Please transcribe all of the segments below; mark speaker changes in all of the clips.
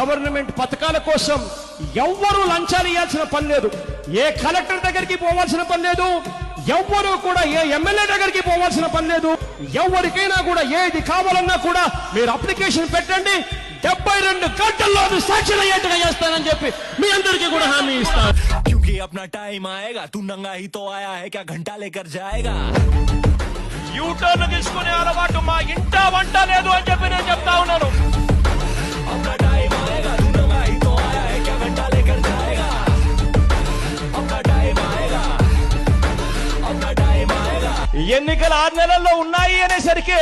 Speaker 1: Government పథకాల కోసం ఎవ్వరూ లంచాలు ఇవ్వాల్సిన పని లేదు. ఏ కలెక్టర్ దగ్గరికి పోవాల్సిన పని లేదు. ఎవ్వరూ కూడా ఏ ఎమ్మెల్యే దగ్గరికి పోవాల్సిన పని లేదు. ఎవరికైనా కూడా ఏది కావాలన్నా కూడా మీరు అప్లికేషన్ పెట్టండి, 72 గంటల్లో సాక్షులు అయ్యేట్టుగా చేస్తానని చెప్పి మీ అందరికీ కూడా హామీ ఇస్తాను.
Speaker 2: क्योंकि अपना टाइम आएगा, तू नंगा ही तो आया है, क्या घंटा लेकर जाएगा.
Speaker 1: యూటర్న్ తీసుకునే అలవాటు మా ఇంట వంట లేదు అని చెప్పి నేను చెప్తా ఉన్నాను.
Speaker 2: अपना टाइम आएगा, तू नंगा ही तो आया है, क्या घंटा लेकर जाएगा. अपना टाइम आएगा, अपना टाइम आएगा.
Speaker 1: ఎన్నికలు 6 నెలల్లో ఉన్నాయి అనేసరికి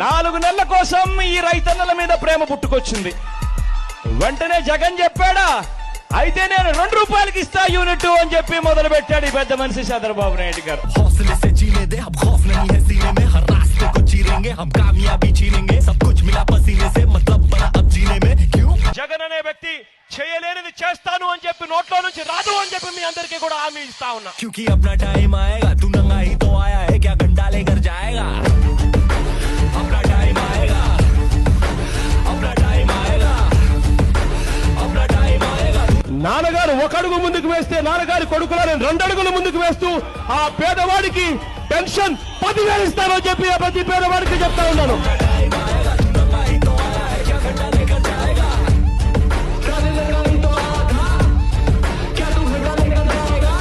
Speaker 1: 4 నెలల కోసం ఈ రైతన్నల మీద ప్రేమ పుట్టుకొచ్చింది. వెంటనే జగన్ చెప్పాడా, అయితే నేను 2 రూపాయలకి ఇస్తా యూనిట్ అని చెప్పి మొదలు పెట్టాడు ఈ పెద్ద మనిషి చంద్రబాబు నాయుడు గారు.
Speaker 2: हौसले से जीने दे, अब खौफ नहीं है सीने में, हर रास्ते को चीरेंगे, हम कामयाबी छीनेंगे, सब कुछ मिला पसीने से, मतलब बना अब जीने में. क्यों
Speaker 1: జగన్ అనే వ్యక్తి చేయలేనిది చేస్తాను అని చెప్పి నోట్లో నుంచి రాదు అని చెప్పి మీ అందరికీ కూడా హామీ ఇస్తా ఉన్నా.
Speaker 2: क्योंकि अपना टाइम आएगा, तू नंगा ही तो आया है, क्या घंटा लेकर जाएगा. अपना टाइम आएगा, अपना टाइम आएगा, अपना टाइम आएगा.
Speaker 1: నాన్నగారు 1 అడుగు ముందుకు వేస్తే నాన్నగారి కొడుకులను 2 అడుగులు ముందుకు వేస్తూ ఆ పేదవాడికి పెన్షన్ 10,000 ఇస్తానని చెప్పి ఆ ప్రతి పేదవాడికి చెప్తా ఉన్నాను.
Speaker 2: टाइम आएगा, तू नंगा ही तो आया है, क्या घंटा लेकर जाएगा. नंगा ही तो आया था, क्या तू घंटा लेकर जाएगा.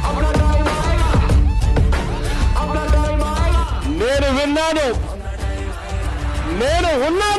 Speaker 2: अपना टाइम आएगा, अपना टाइम आएगा.
Speaker 1: నేను విన్నాను, నేను ఉన్నా